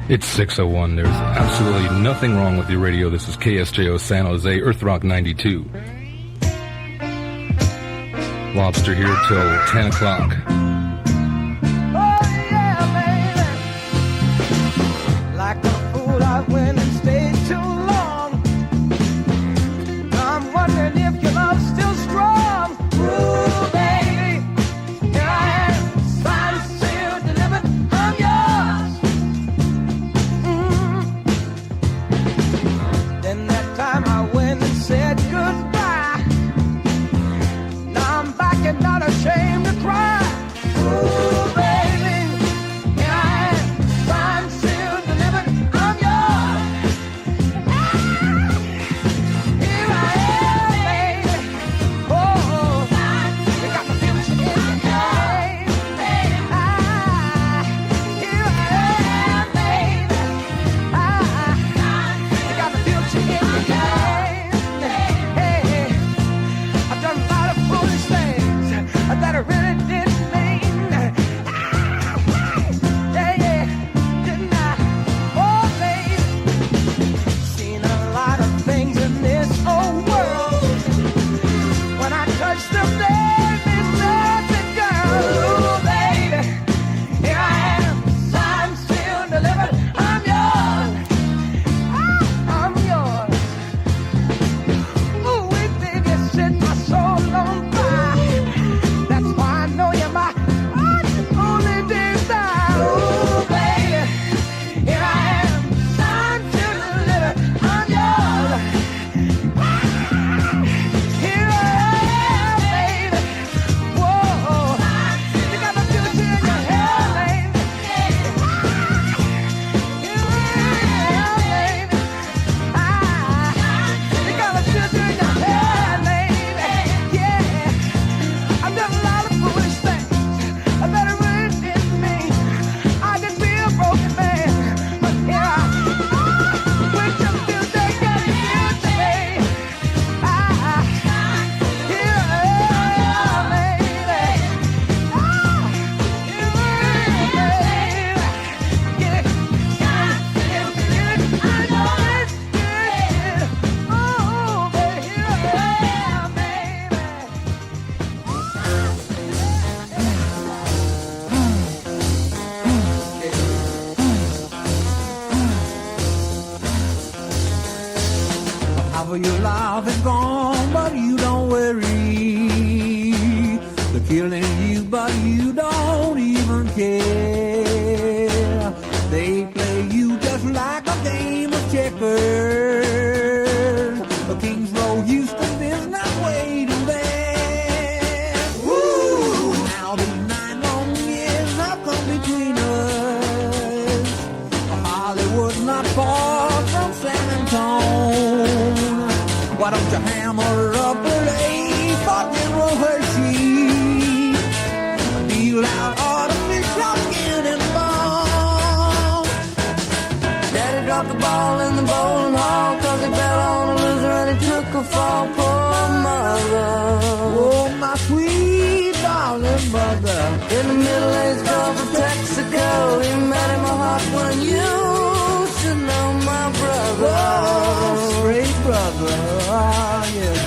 It's 6:01. There's absolutely nothing wrong with your radio. This is KSJO San Jose, Earth Rock 92. Lobster here till 10 o'clock. Oh yeah, baby. Like a fool, I went and stayed too long. I'm wondering if your love's still strong. Ooh, baby, here I am, signed, sealed, delivered, I'm yours. Then that time I went and said goodbye. Now I'm back and not ashamed to cry. Ooh, baby, here I am, signed, sealed, delivered, I'm yours. Here I am, baby. Oh, you got the future in your hand. Here I am, baby. You got the future in your hand. Hey, I've done a lot of foolish things that I really didn't mean. Yeah, didn't I? Oh, babe, seen a lot of things in this old world. When I touch them, there is nothing, girl. Ooh, baby, here I am, signed, sealed, delivered, I'm yours. I'm yours. Ooh, baby, set my soul on fire. That's why I know you're my only desire. Ooh, baby, here I am, signed, sealed, delivered, I'm yours. Here I am, baby. Whoa, you got the future in your hand, baby. Here I am, baby. You got the future in your hand, baby. Yeah, I've done a lot of foolish things that I really didn't mean. I can be a broken man, but here I am. With your future, got the future, baby. Here I am, baby. Here I am, baby. Get it, get it, I know it's good. Oh, baby, here I am, baby. Half of your life is gone, but you don't worry. They're killing you, but you don't even care. They play you just like a game of checkers. A King's Row, Houston is not waiting there. Woo! Now these 9 long years have come between us. Hollywood's not far from San Antonio. Why don't you hammer up a lay for General Hershey? Deal out artificial skin and bone. Daddy dropped the ball in the bowling hall 'cause he bet on a loser and he took a fall. Poor mother. Oh, my sweet darling mother. In the Middle East Gulf of Texaco, he met him a hot one. You should know my brother. Oh, straight brother. Ah, yeah.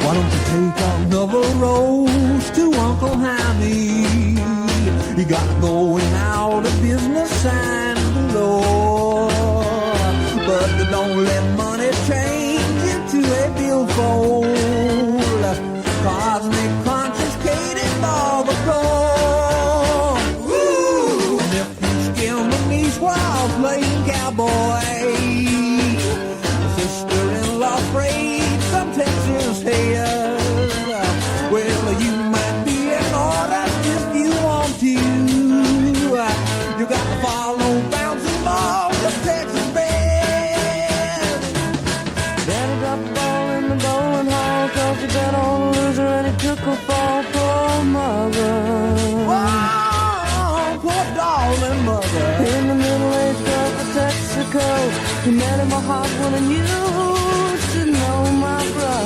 Why don't you take another rose to Uncle Hammy? You got going out of business and galore. But don't let money change into a billfold. Cosmic confiscated all the gold. Woo! And if you skim the niece while playing cowboy, sister-in-law sprayed some Texas hair. Well, you might be an artist if you want to. You got to follow bouncing balls of Texas band. Daddy dropped the ball in the bowling hall 'cause he bet on a loser and he took a fall. Poor mother. Oh, poor darling mother. In the Middle East Gulf of Texaco, he met him a hot one and you should know my brother.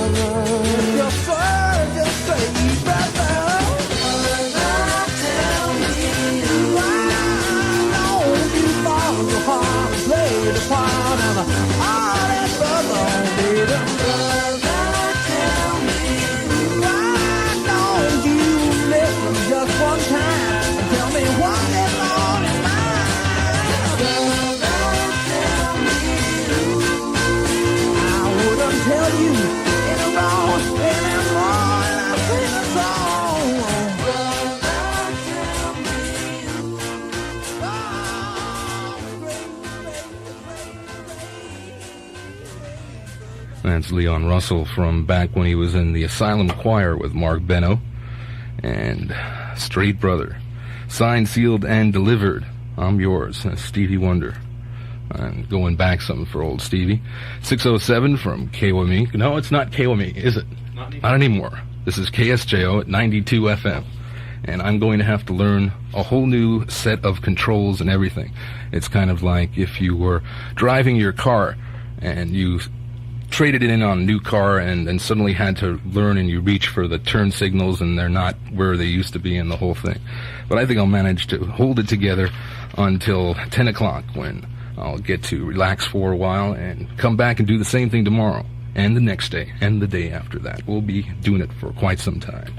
That's Leon Russell from back when he was in the Asylum Choir with Mark Benno. And Straight Brother. Signed, sealed, and delivered. I'm yours, Stevie Wonder. And going back some for old Stevie. 607 from KWME. No, it's not KWME, is it? Not anymore. This is KSJO at 92 FM. And I'm going to have to learn a whole new set of controls and everything. It's kind of like if you were driving your car and you traded it in on a new car and suddenly had to learn and you reach for the turn signals and they're not where they used to be and the whole thing. But I think I'll manage to hold it together until 10 o'clock when I'll get to relax for a while and come back and do the same thing tomorrow and the next day and the day after that. We'll be doing it for quite some time.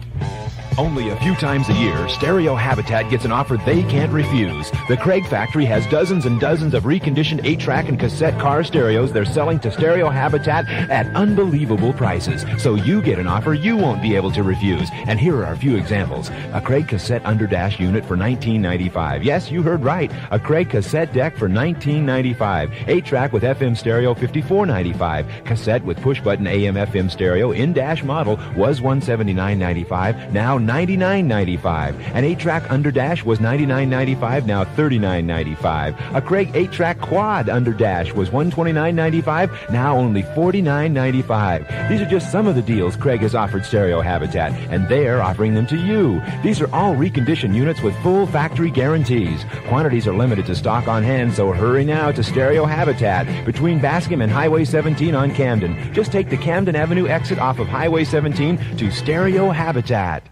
Only a few times a year, Stereo Habitat gets an offer they can't refuse. The Craig factory has dozens and dozens of reconditioned 8-track and cassette car stereos they're selling to Stereo Habitat at unbelievable prices. So you get an offer you won't be able to refuse. And here are a few examples. A Craig cassette underdash unit for $19.95. Yes, you heard right. A Craig cassette deck for $19.95. 8-track with FM stereo $54.95. Cassette with push-button AM/FM stereo in-dash model was $179.95. Now $99.95. An 8-track underdash was $99.95, now $39.95. A Craig 8-track quad underdash was $129.95, now only $49.95. These are just some of the deals Craig has offered Stereo Habitat, and they're offering them to you. These are all reconditioned units with full factory guarantees. Quantities are limited to stock on hand, so hurry now to Stereo Habitat between Bascom and Highway 17 on Camden. Just take the Camden Avenue exit off of Highway 17 to Stereo Habitat.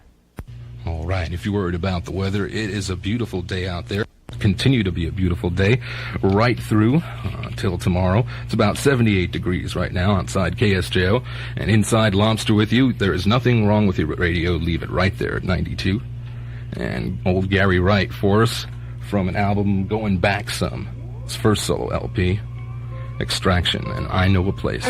All right, if you're worried about the weather, it is a beautiful day out there. Continue to be a beautiful day right through till tomorrow. It's about 78 degrees right now outside KSJO. And inside Lobster with you, there is nothing wrong with your radio. Leave it right there at 92. And old Gary Wright for us from an album going back some. His first solo LP, Extraction, and I Know a Place.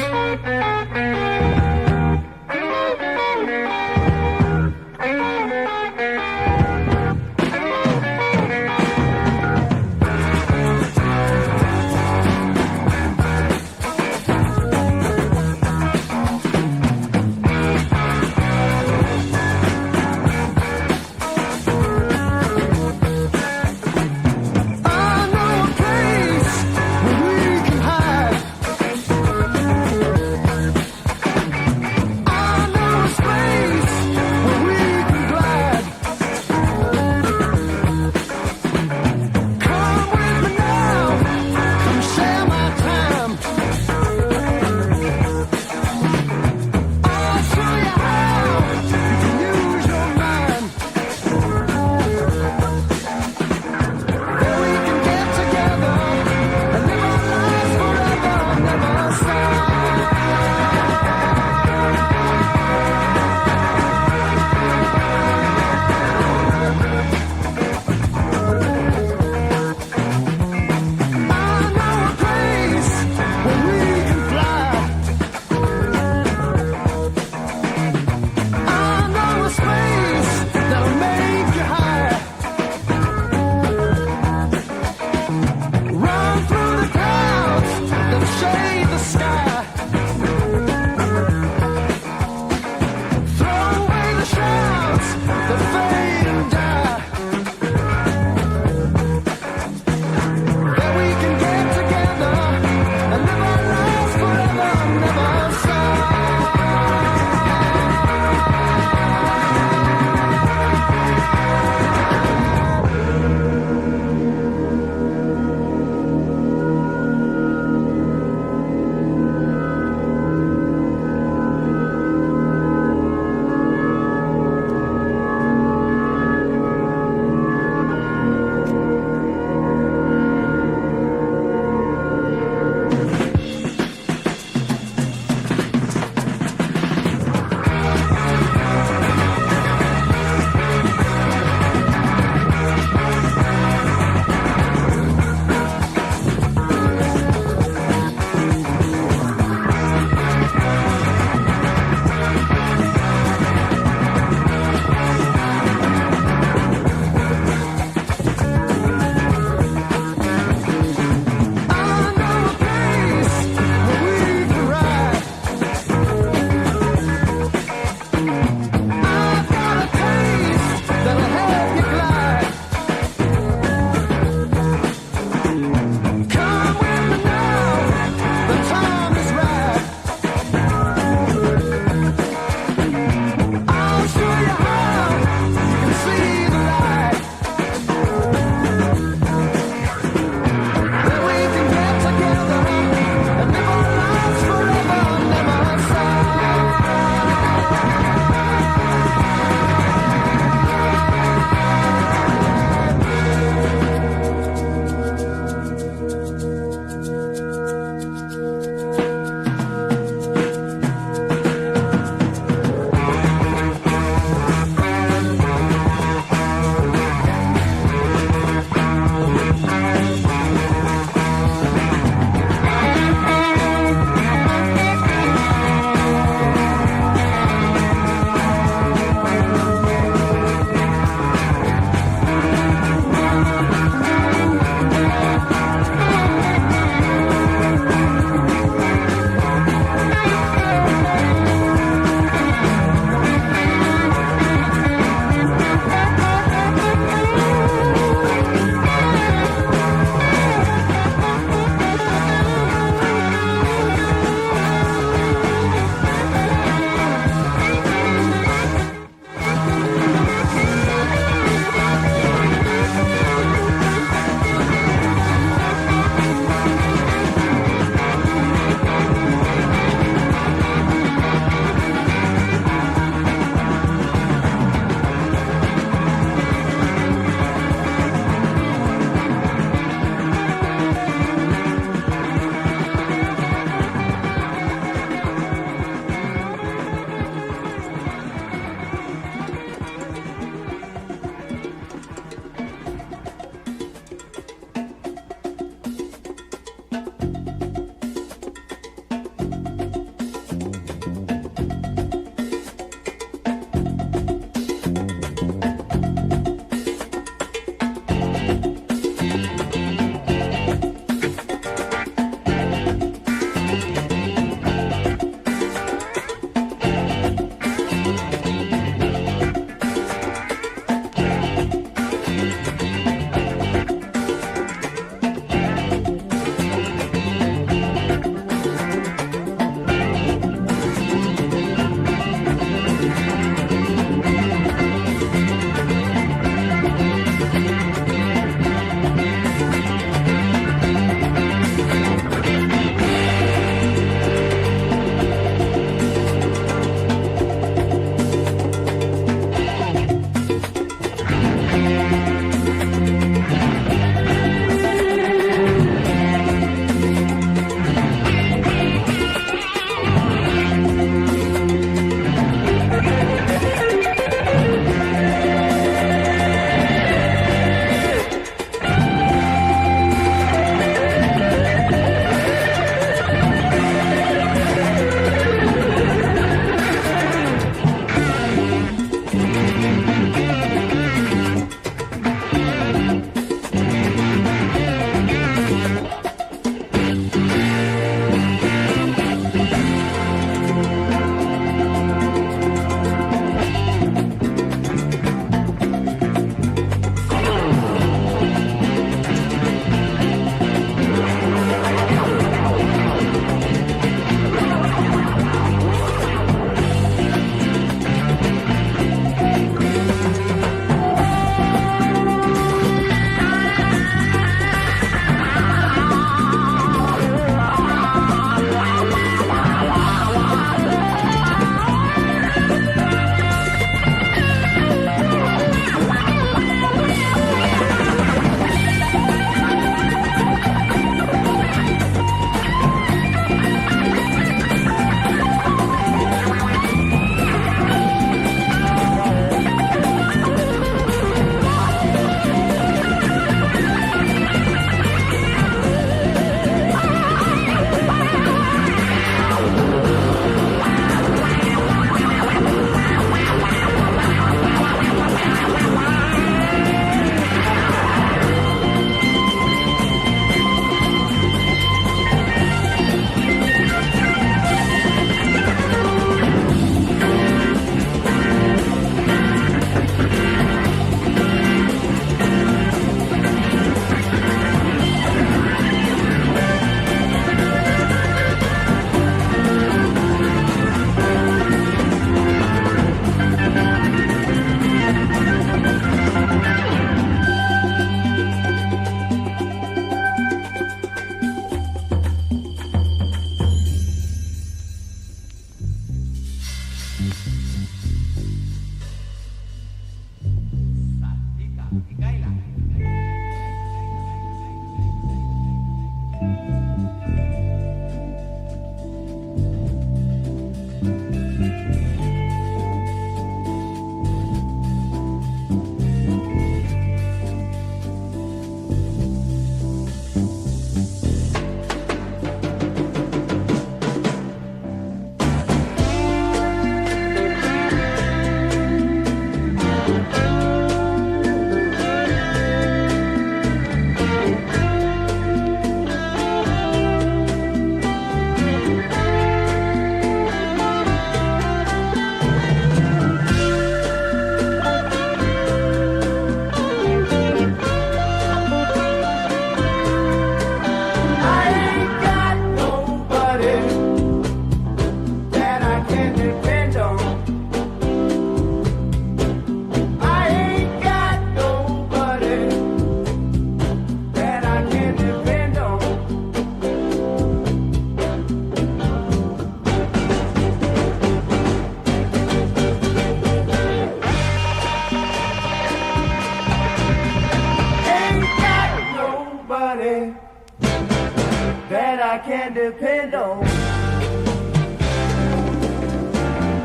that I can depend on.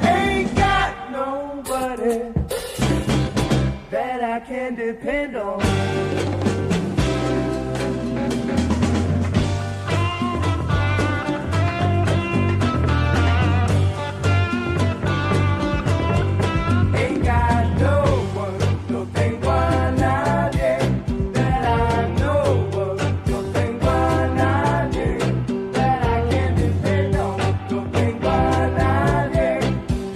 Ain't got nobody that I can depend on. Ain't got no one, no thing one out there that I know of, no thing one out there that I can depend on, no thing one out there.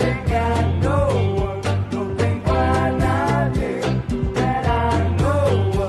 Ain't got no one, no thing one out there that I know of.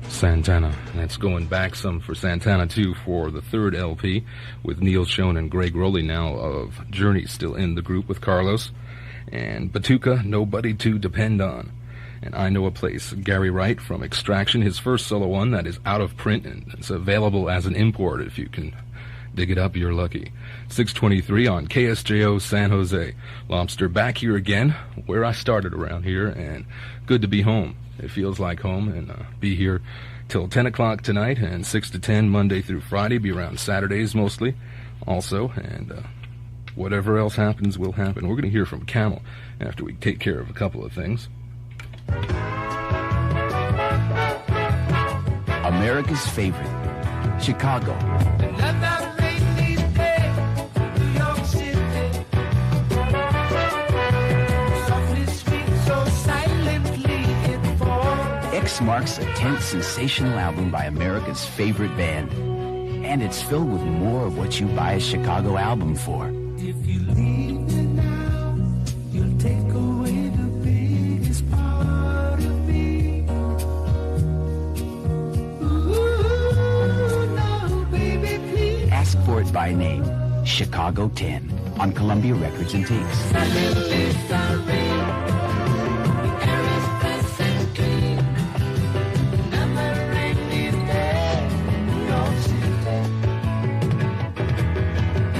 Santana. That's going back some for Santana, too, for the third LP, with Neil Schon and Greg Rowley now of Journey still in the group with Carlos. And Batuka, Nobody to Depend On. And I Know a Place, Gary Wright from Extraction, his first solo one that is out of print, and it's available as an import. If you can dig it up, you're lucky. 6:23 on KSJO San Jose. Lobster back here again, where I started around here, and good to be home. It feels like home, and be here till 10 o'clock tonight, and 6 to 10 Monday through Friday, be around Saturdays mostly also, and whatever else happens will happen. We're going to hear from Camel after we take care of a couple of things. America's favorite, Chicago. Another rainy day, New York City. Softly sweet, so silently it falls. X marks a 10th sensational album by America's favorite band. And it's filled with more of what you buy a Chicago album for. If you leave me now, you'll take away the biggest part of me. Ooh, no, baby, please. Ask for it by name, Chicago 10, on Columbia Records and Tapes. Suddenly sorry, the air is fresh and clean. Another rainy day, New York City.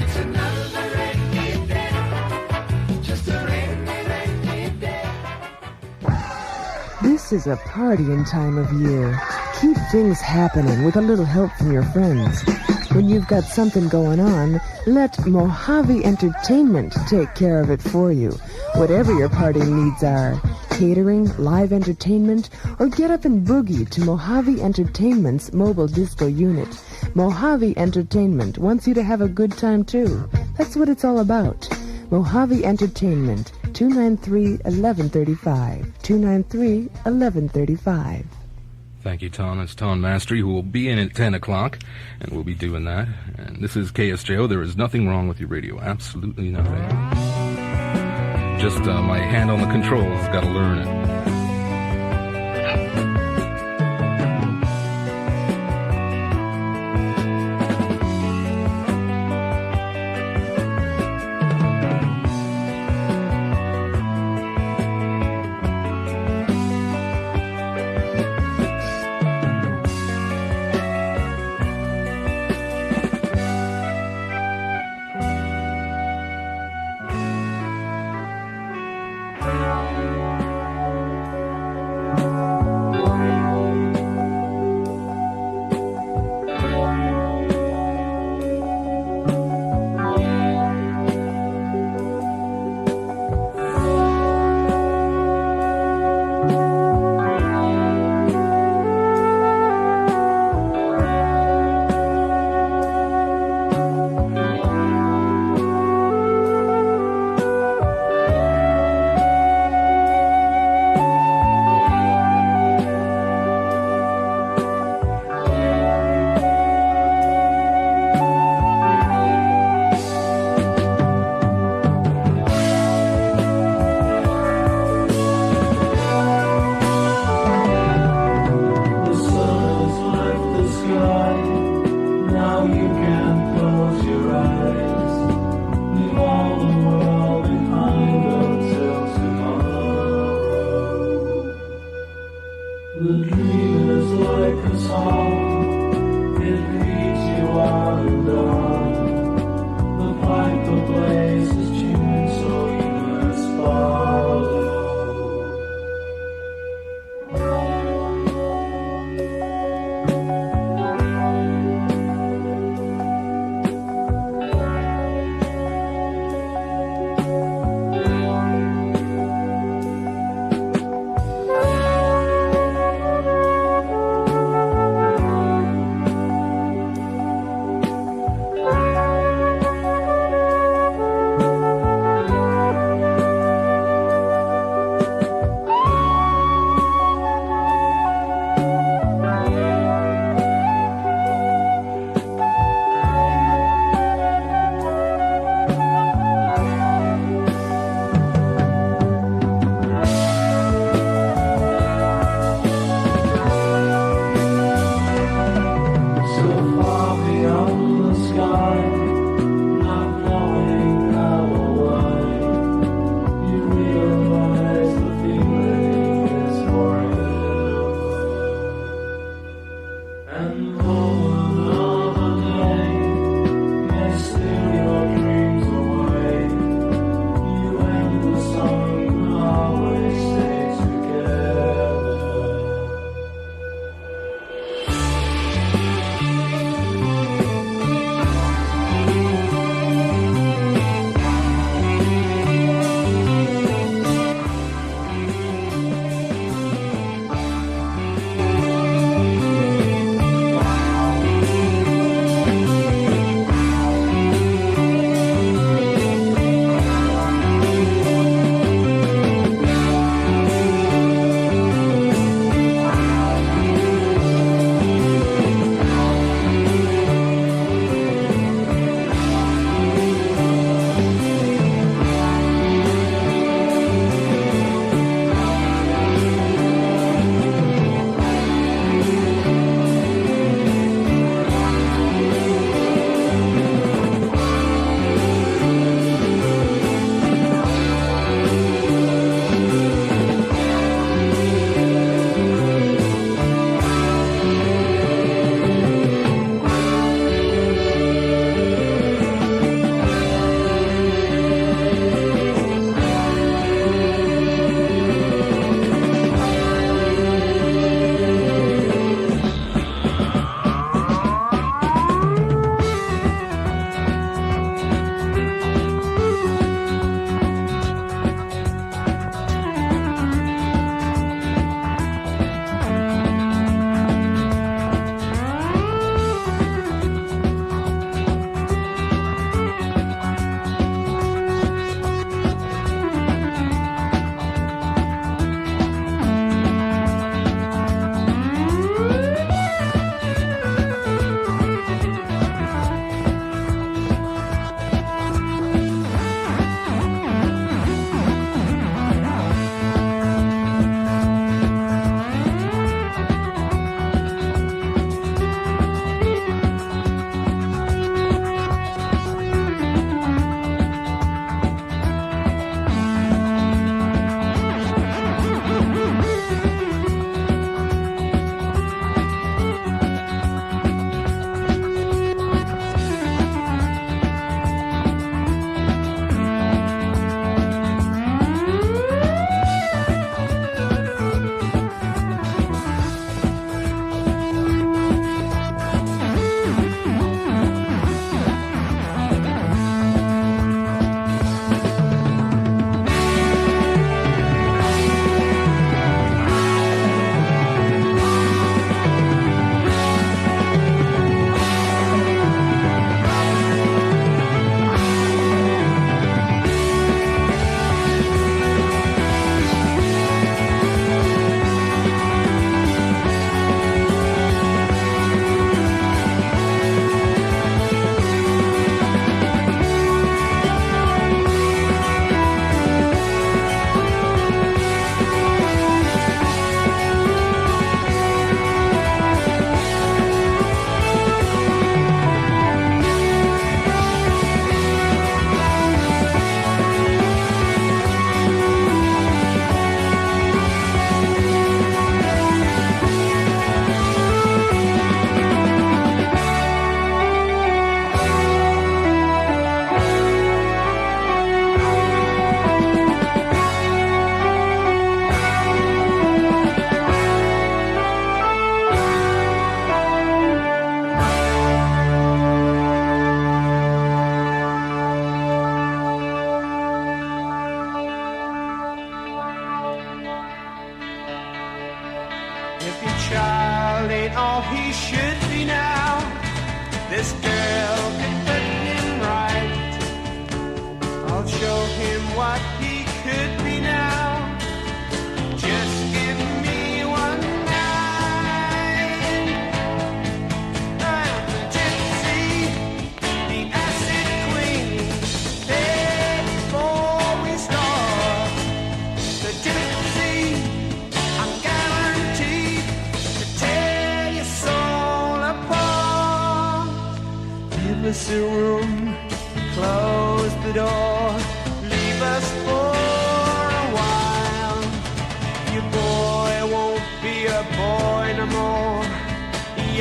It's another rainy day, just a rainy day. This is a partying time of year. Keep things happening with a little help from your friends. When you've got something going on, let Mojave Entertainment take care of it for you. Whatever your party needs are, catering, live entertainment, or get up and boogie to Mojave Entertainment's mobile disco unit. Mojave Entertainment wants you to have a good time too. That's what it's all about. Mojave Entertainment, 293-1135, 293-1135. Thank you, Ton. It's Ton Mastery, who will be in at 10 o'clock, and we'll be doing that. And this is KSJO. There is nothing wrong with your radio. Absolutely nothing. Just my hand on the controls. Got to learn it. This girl could put him right. I'll show him what he could be now. Just give me one night. I'm the gypsy, the acid queen. Hey, before we start, the gypsy, I'm guaranteed to tear your soul apart. Give us a room, close the door, leave us for a while. Your boy won't be a boy no more.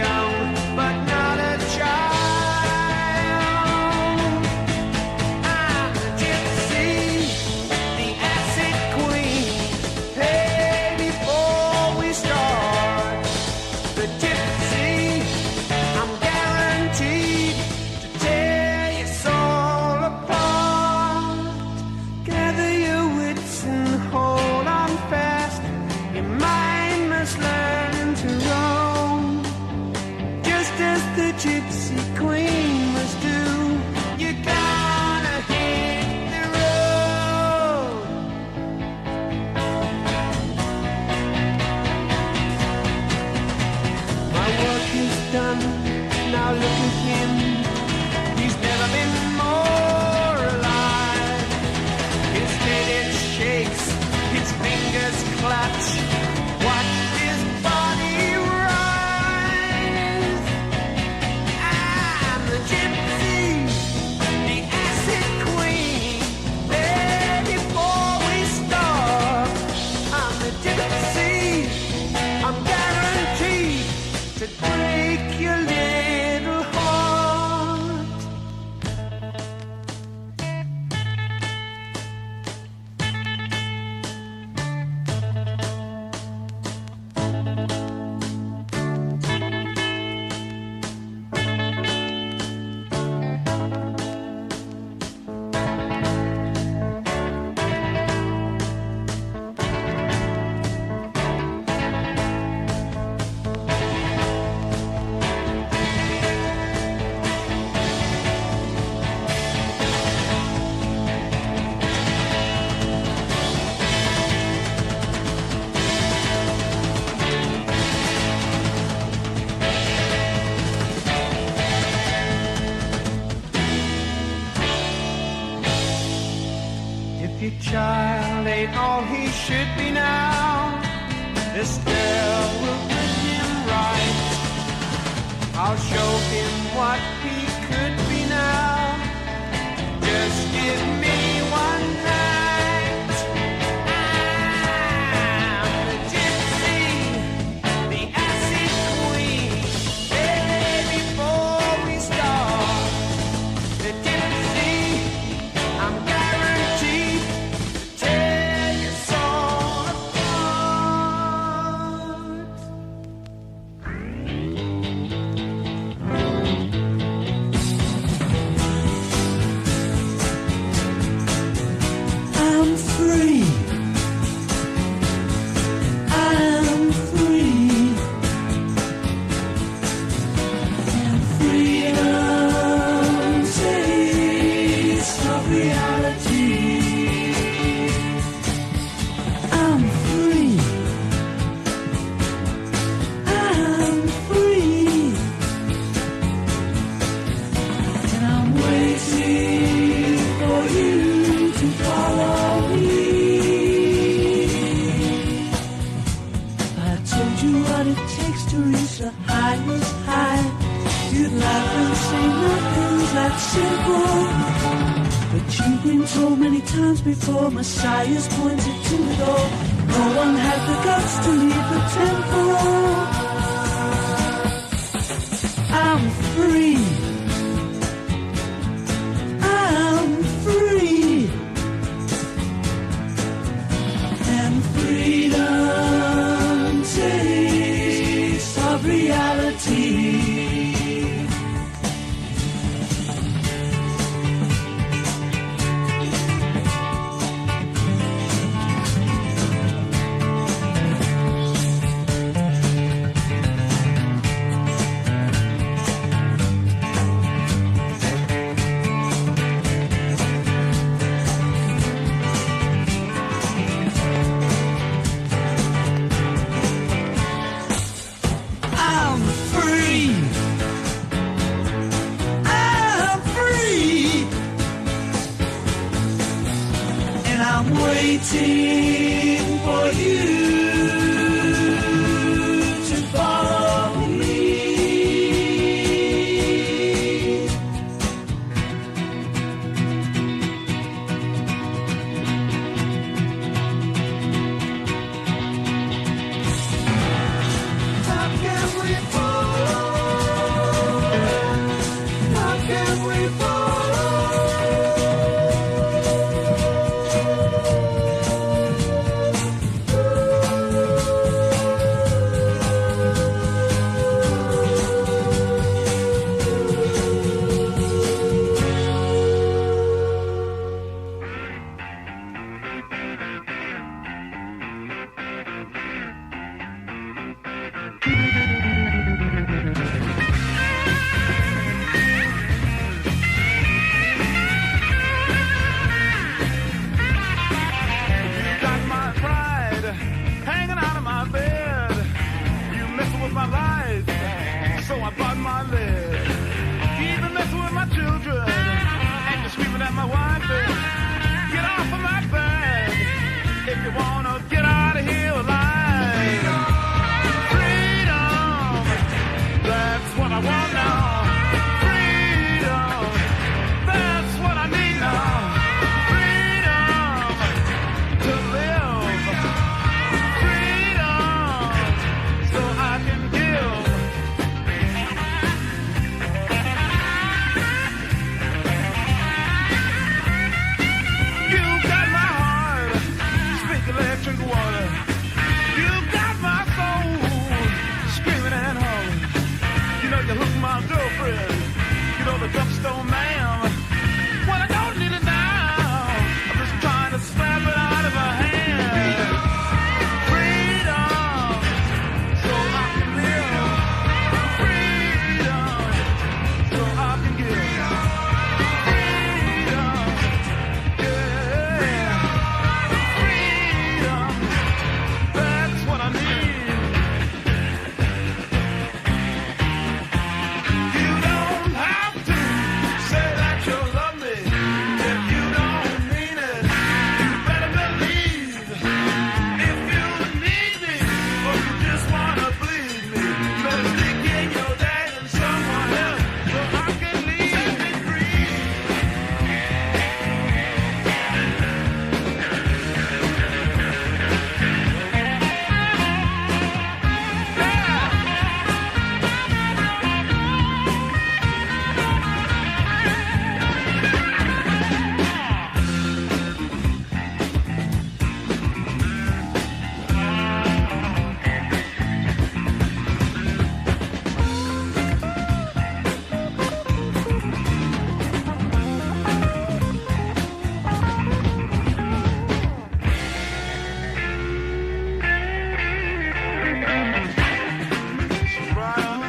young, but not a child. I'm the gypsy, the acid queen. Hey, before we start the gypsy, I'm guaranteed to tear your soul apart. Gather your wits and hold on fast. Your mind must learn to roam, just as the gypsy queen must do. You're gonna hit the road. My work is done, now look at him. He's never been more alive. His head it shakes, his fingers clutch. Watch his body rise. I'm the gypsy, the acid queen. There before we start, I'm the gypsy. I'm guaranteed to break your little heart. If your child ain't all he should be now, this girl will put him right. I'll show him what he could be now. Just give me one night. I'm the gypsy, the acid queen. Hey, before we start the gypsy, I'm guaranteed to tear your soul apart. I'm free. I'm free. And freedom tastes of reality. I'm free. I'm free. And I'm waiting for you to follow me. I told you what it takes to reach the highest high. You'd laugh and say nothing's that simple. But you've been told many times before, Messiah's pointed to the door. No one had the guts to leave the temple. I'm free. I'm free. And freedom tastes of reality. I'm free. I'm free. And I'm waiting for you to follow me. How can we follow want now. Freedom, that's what I need now. Freedom to live. Freedom so I can give. You got my heart, speak electric water. You got my soul, screaming and hollering. You know you hook my girlfriend. You know the drugstore man. Well, I don't need it now. I'm just trying to slap it out of her hand. Freedom, so I can live. Freedom, so I can give. Freedom, yeah. Freedom, that's what I need. You don't have to say that you love me if you don't mean it. You better believe if you need me or you just wanna bleed me. Better stick in your dad and someone else so I can leave me free. Right on,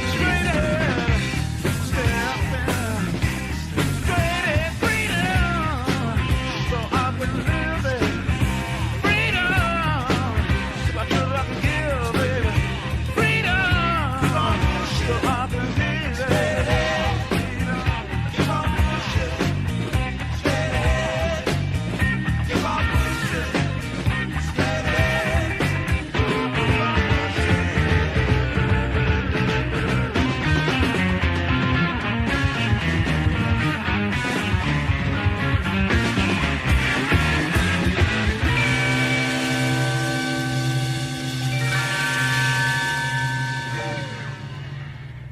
straight ahead, stepping, straight ahead, freedom, so I can live it. Freedom, so I can give it. Freedom, so I can give it.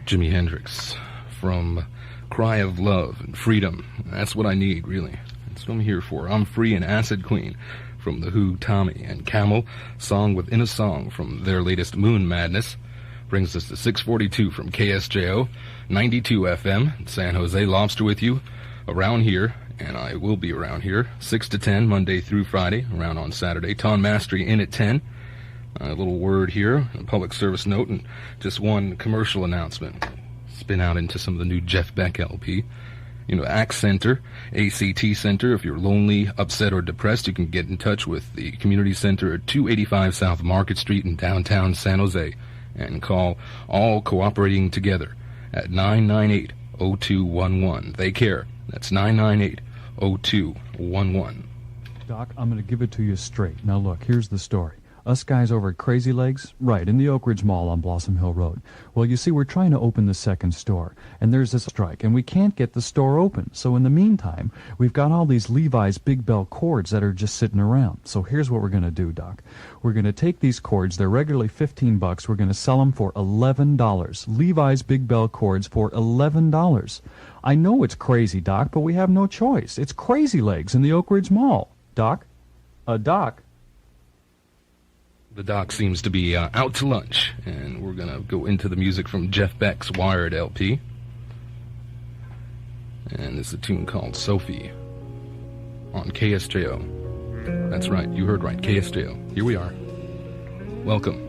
Jimi Hendrix from Cry of Love and Freedom. That's what I need, really. That's what I'm here for. I'm Free and Acid Queen from The Who, Tommy and Camel. Song within a song from their latest Moon Madness. Brings us to 642 from KSJO, 92 FM in San Jose. Lobster with you around here, and I will be around here 6 to 10 Monday through Friday, around on Saturday. Ton Mastery in at 10. A little word here, a public service note, and just one commercial announcement. Spin out into some of the new Jeff Beck LP. You know, ACT Center, ACT Center. If you're lonely, upset, or depressed, you can get in touch with the Community Center at 285 South Market Street in downtown San Jose and call All Cooperating Together at 998-0211. They care. That's 998-0211. Doc, I'm going to give it to you straight. Now look, here's the story. Us guys over at Crazy Legs, right, in the Oak Ridge Mall on Blossom Hill Road. Well, you see, we're trying to open the second store, and there's a strike, and we can't get the store open. So in the meantime, we've got all these Levi's Big Bell cords that are just sitting around. So here's what we're going to do, Doc. We're going to take these cords. They're regularly $15. We're going to sell them for $11. Levi's Big Bell cords for $11. I know it's crazy, Doc, but we have no choice. It's Crazy Legs in the Oak Ridge Mall. Doc? Doc? The doc seems to be out to lunch, and we're going to go into the music from Jeff Beck's Wired LP. And it's a tune called Sophie on KSJO. That's right, you heard right, KSJO. Here we are. Welcome.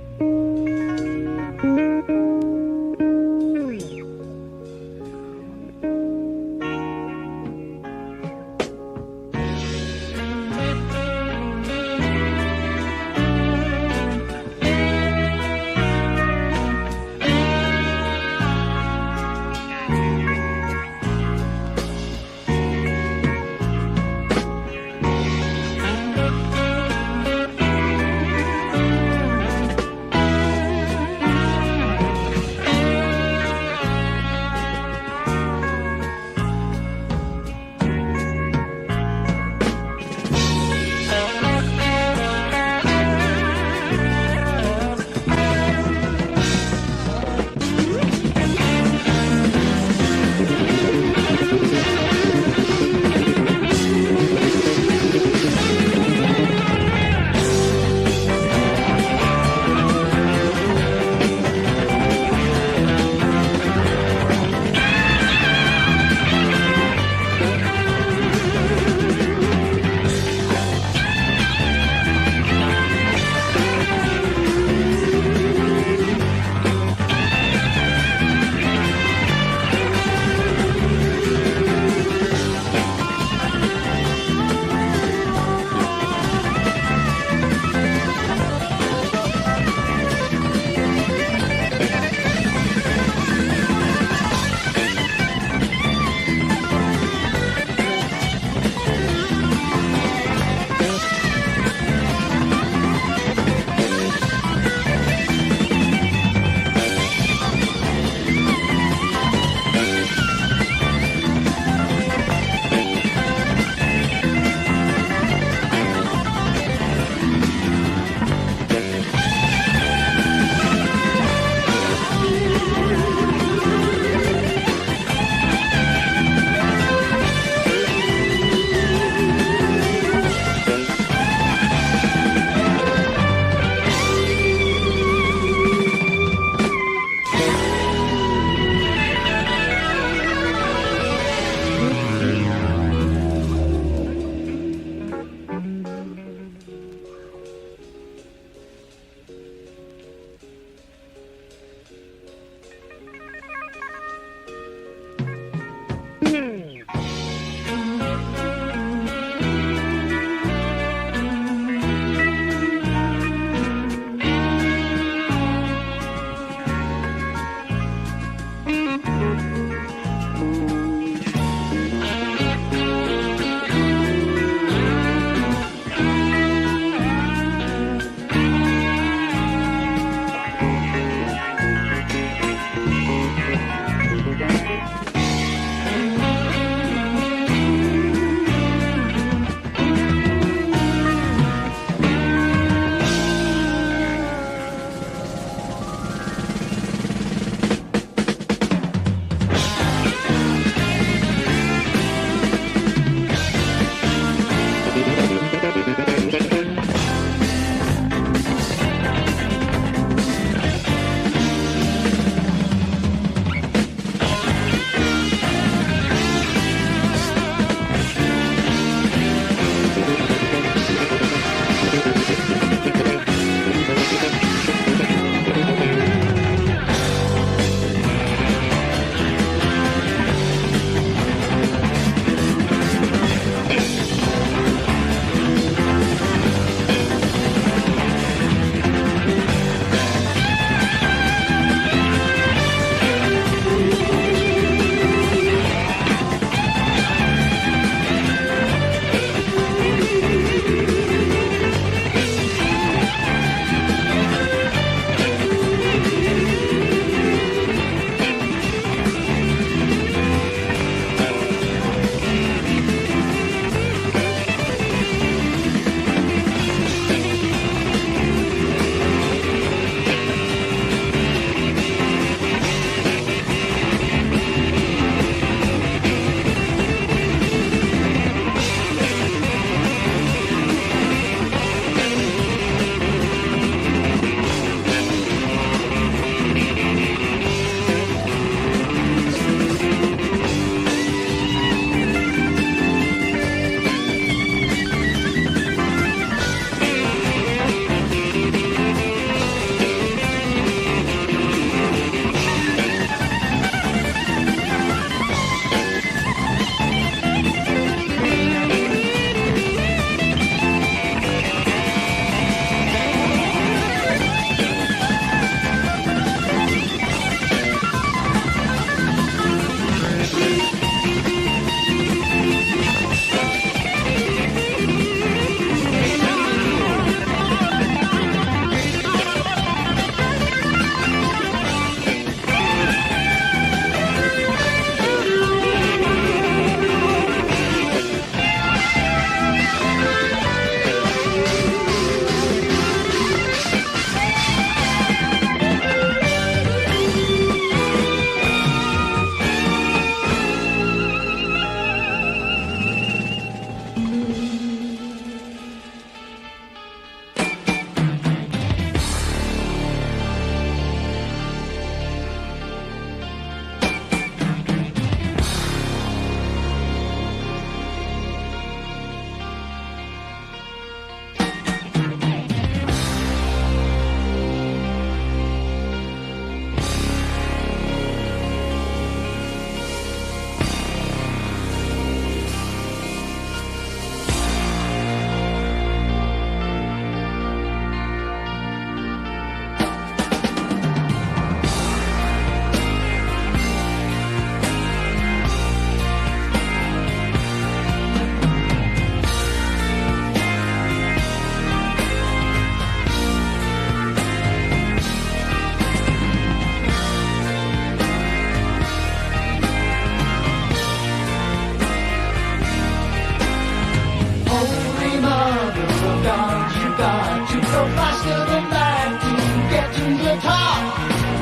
go faster than that to get to the top.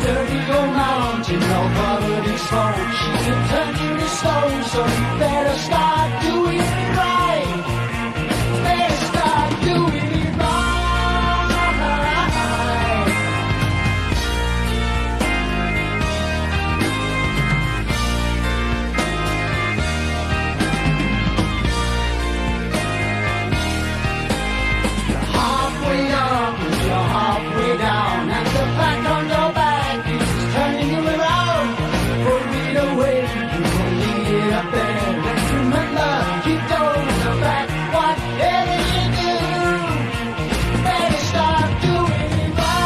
Dirty old mountain, all covered in smoke. She can turn you to stone, so you better start doing it right. Better start doing it right. You're halfway up and you're halfway down, and the pack on your back is turning you around. Pull it away, you will lead it up there. Let's remember, keep going back, whatever you do. Better start doing it right.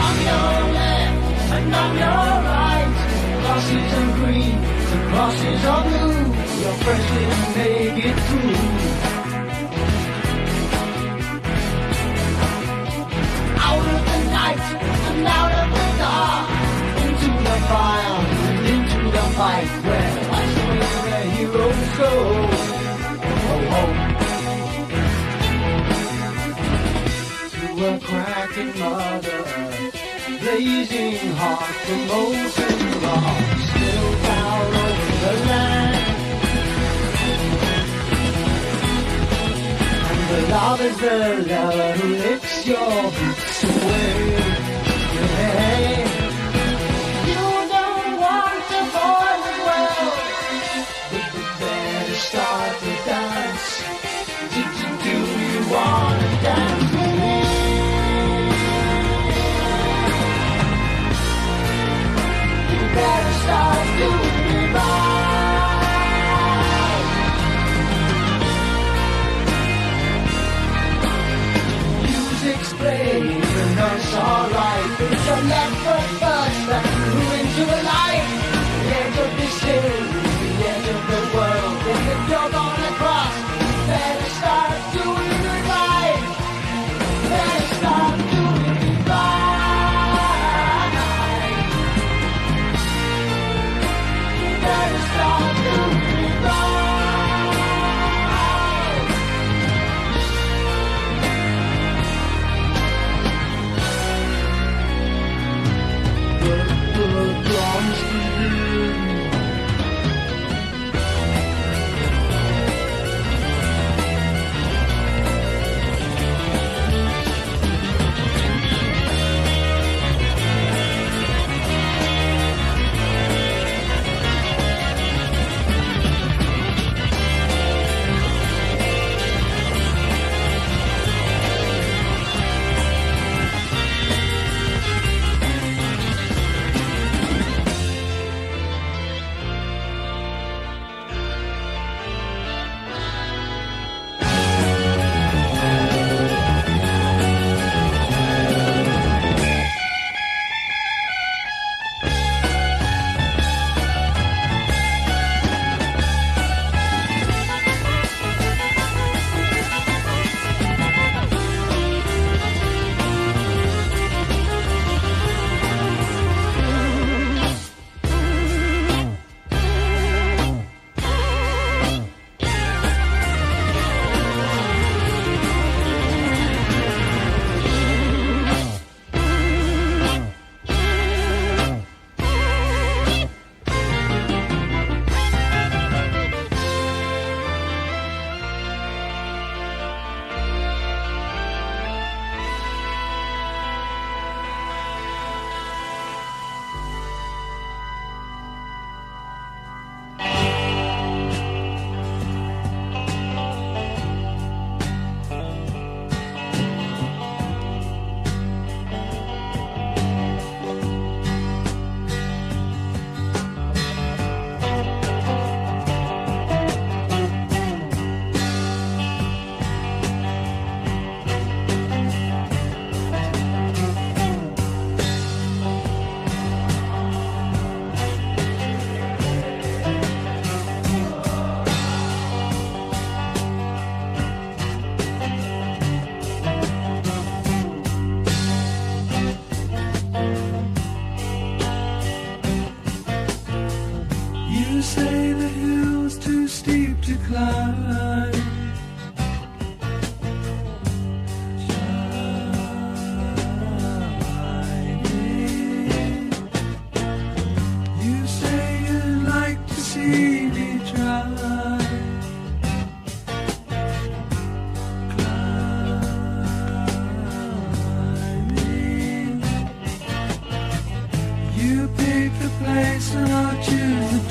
On your left and on your right, crosses are green, the crosses are blue. Your friends will make it through. Out of the night and out of the dark, into the fire and into the fight, where that's where the heroes go. Oh, oh. To a cracking mother, blazing hot, the molten rock, still down over the land. And the love is the lover who licks your boots away. Yeah. You don't want to fall as well, but you better start to dance. Do you want to dance with me? Better start doing it right. Music's playing and us alright. It's a left foot first that grew into a life. The edge of this hill, the edge of the world. And if you're gonna cross, better start doing it right. Better start doing it right. Better start doing it right.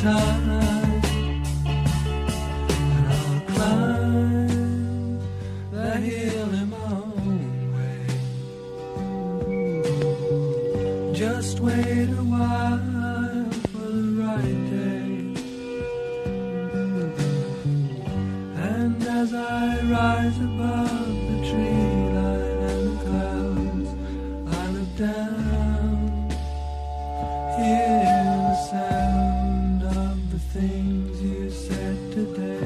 time, and I'll climb that hill in my own way. Just wait a while for the right day, and as I rise above the tree line and the clouds, I look down, hear the sound of the things you said today.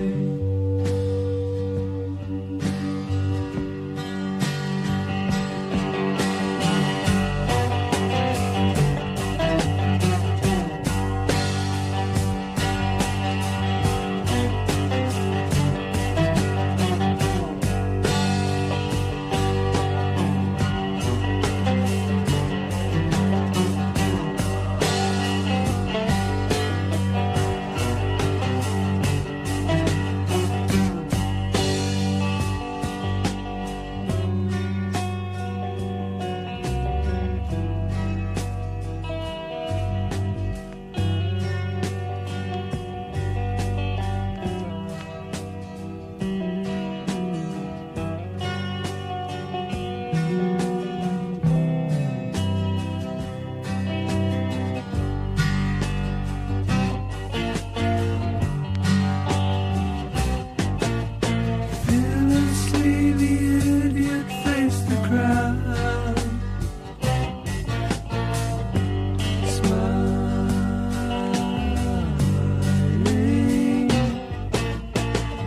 Fearlessly the idiot faced the crowd, smiling.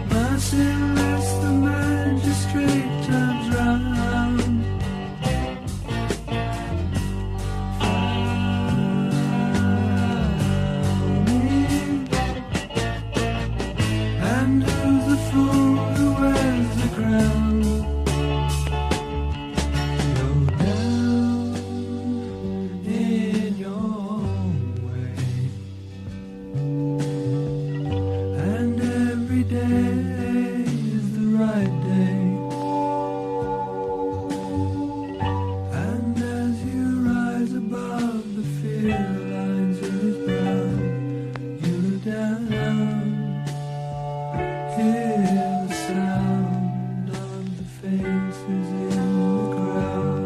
Merciless the magistrate turns round, frowning. And who's the fool who wears the crown? Go down in your own way, and every day is the right day. And as you rise above the fear lines in his brow, you look down, hear the sound of the faces in the crowd.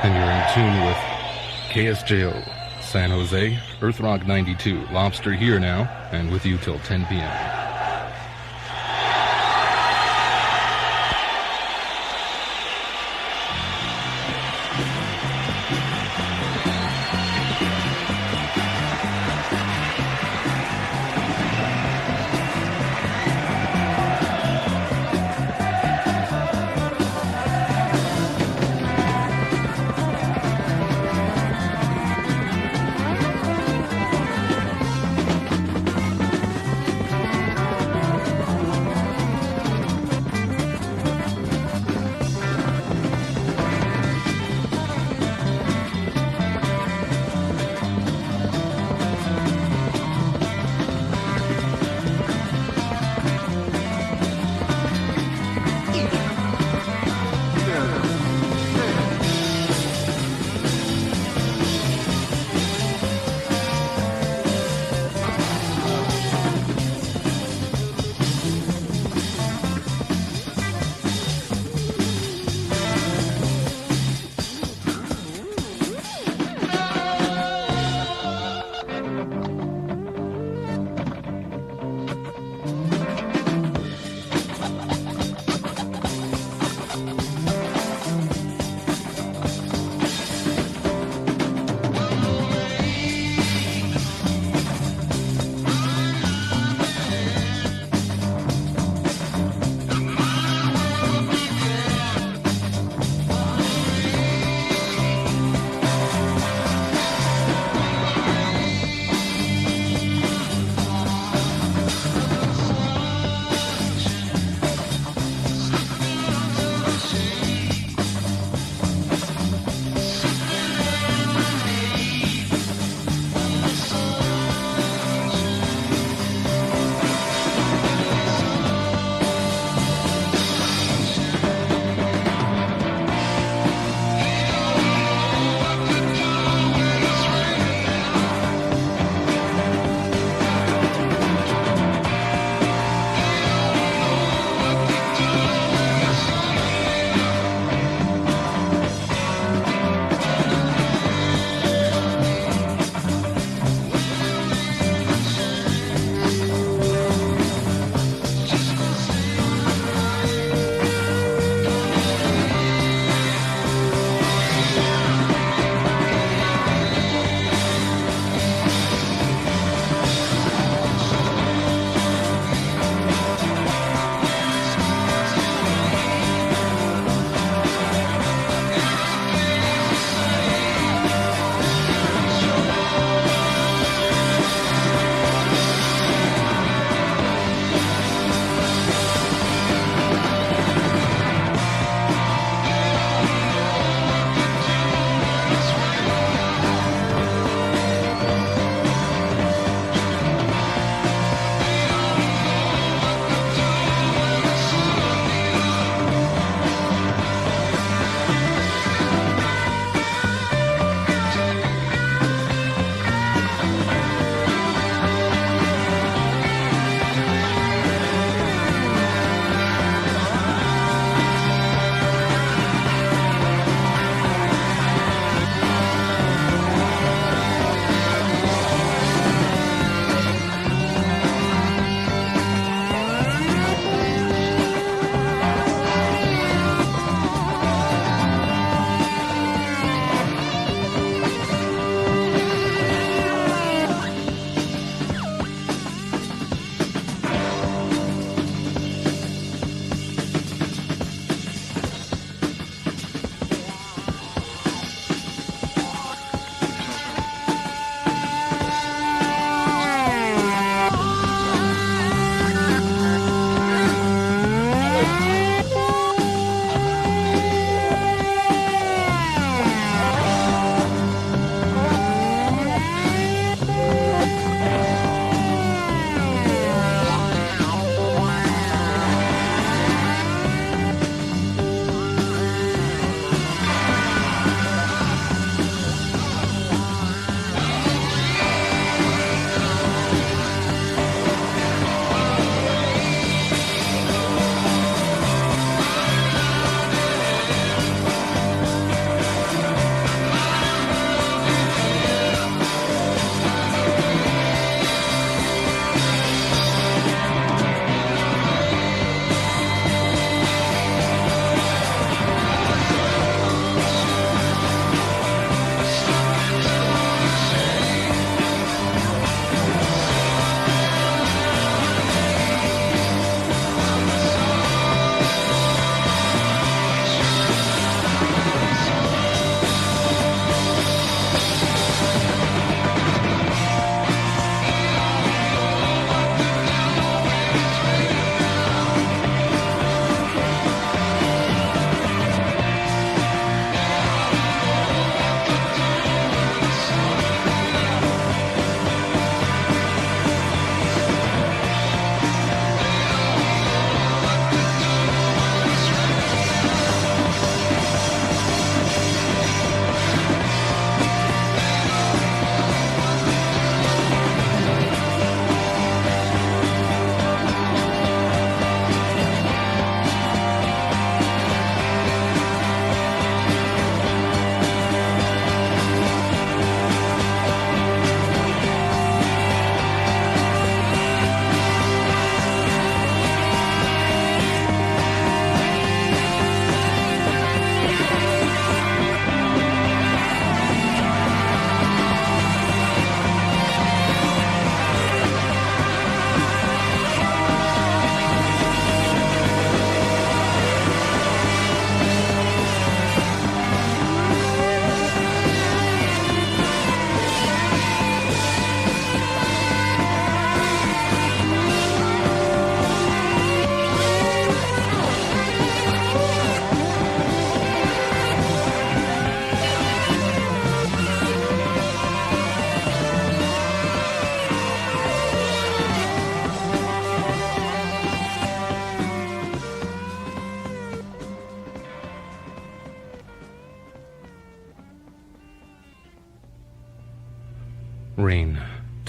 And you're in tune with KSJO, San Jose, Earth Rock 92. Lobster here now, and with you till 10 p.m.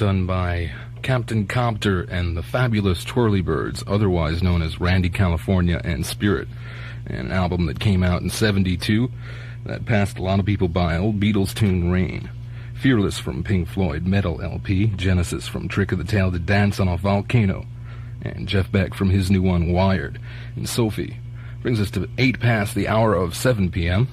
done by Captain Copter and the Fabulous Twirlybirds, otherwise known as Randy California and Spirit, and an album that came out in '72 that passed a lot of people by. Old Beatles tune Rain, Fearless from Pink Floyd, Metal LP, Genesis from Trick of the Tail to Dance on a Volcano, and Jeff Beck from his new one Wired, and Sophie. Brings us to 8 past the hour of 7 p.m.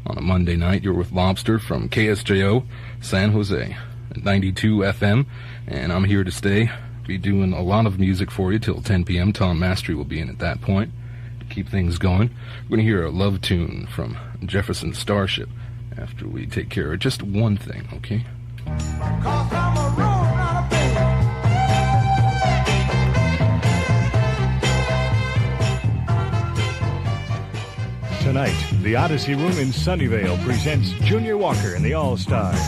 On a Monday night. You're with Lobster from KSJO, San Jose, at 92 FM, and I'm here to stay. Be doing a lot of music for you till 10 p.m. Tom Mastery will be in at that point to keep things going. We're going to hear a love tune from Jefferson Starship after we take care of just one thing, okay? 'Cause I'm a road runner, baby. Tonight, the Odyssey Room in Sunnyvale presents Junior Walker and the All-Stars.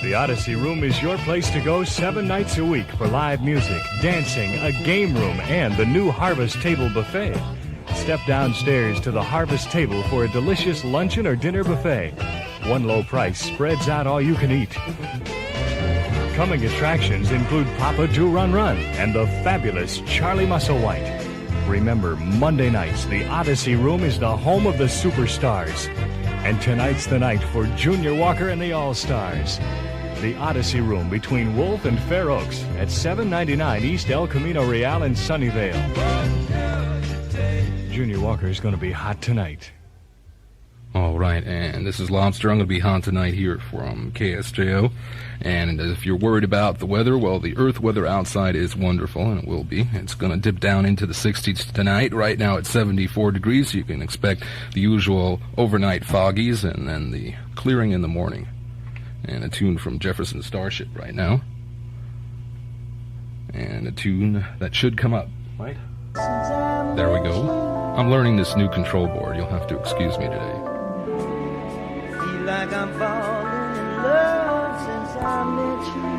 The Odyssey Room is your place to go 7 nights a week for live music, dancing, a game room, and the new Harvest Table Buffet. Step downstairs to the Harvest Table for a delicious luncheon or dinner buffet. One low price spreads out all you can eat. Coming attractions include Papa Do Run Run and the fabulous Charlie Musselwhite. Remember, Monday nights, the Odyssey Room is the home of the superstars. And tonight's the night for Junior Walker and the All-Stars. The Odyssey Room between Wolf and Fair Oaks at 799 East El Camino Real in Sunnyvale. Junior Walker is going to be hot tonight. All right, and this is Lobster. I'm going to be hot tonight here from KSJO. And if you're worried about the weather, well, the earth weather outside is wonderful, and it will be. It's going to dip down into the 60s tonight. Right now it's 74 degrees, so you can expect the usual overnight foggies and then the clearing in the morning. And a tune from Jefferson Starship right now. And a tune that should come up, right? There we go. I'm learning this new control board. You'll have to excuse me today. Feel like I'm falling in love since I met you.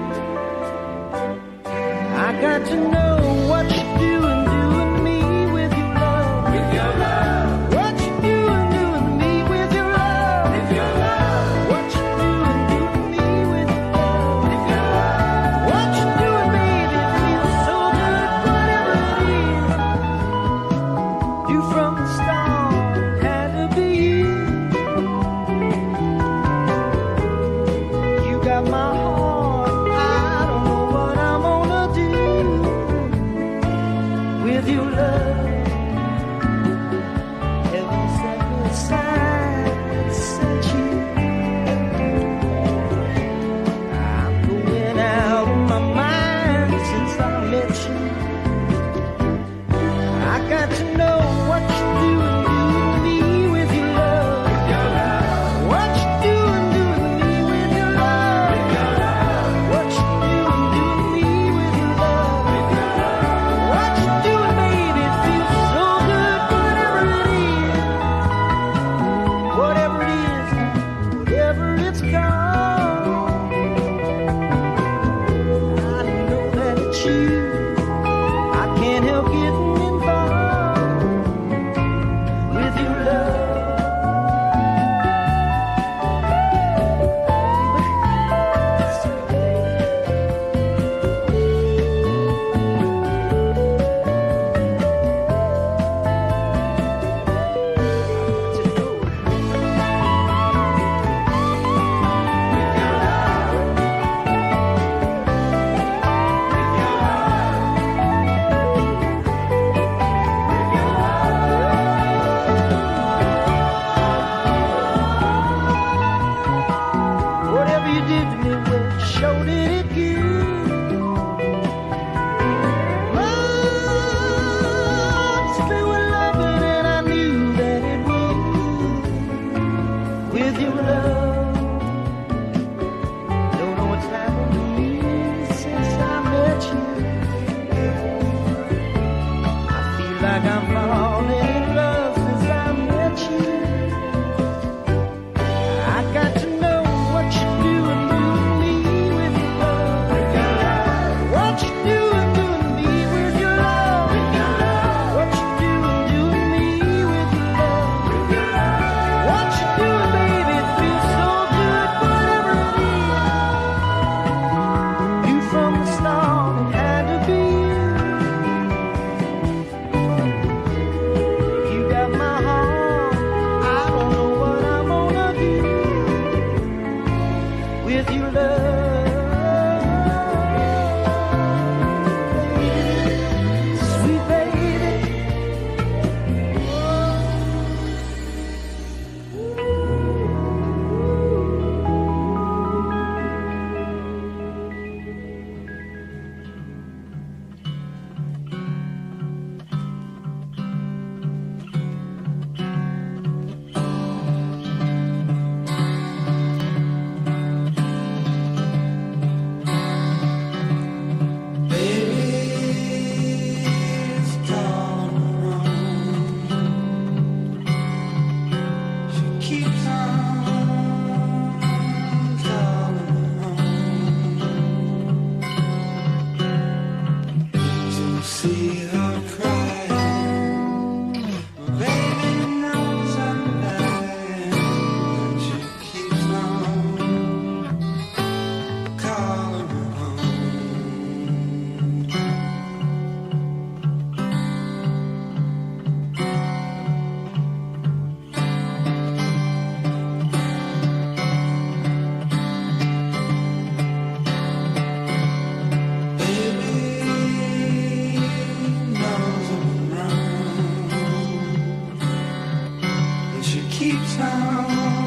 I got to know what you're doing me with your love. With your love. What you doing me with your love. With your love. What you doing me with your love. With your love. What you doing, baby, feels so good, whatever it is. You from the start had to be you. You got my heart, I don't know what I'm gonna do with your love. Heaven set me aside, sent you. I'm going out of my mind since I met you. I got to know what you're doing me with your love. With your love. What you doing me with your love. With your love. What you doing me with your love. With your love. What you doing, baby, it feels so good, whatever it is. Whatever it is, whatever it's called. I know that it's you. I can't help getting involved with your love. Whatever you did to me, well, sure did it good. Once we were loving and I knew that it would. With your love, don't know what's happened to me since I met you. I feel like I'm falling in love since I met you. I got to know what you're doing me with your love. With your love. What you doing me with your love. With your love. What you doing me with your love. With your love. What town.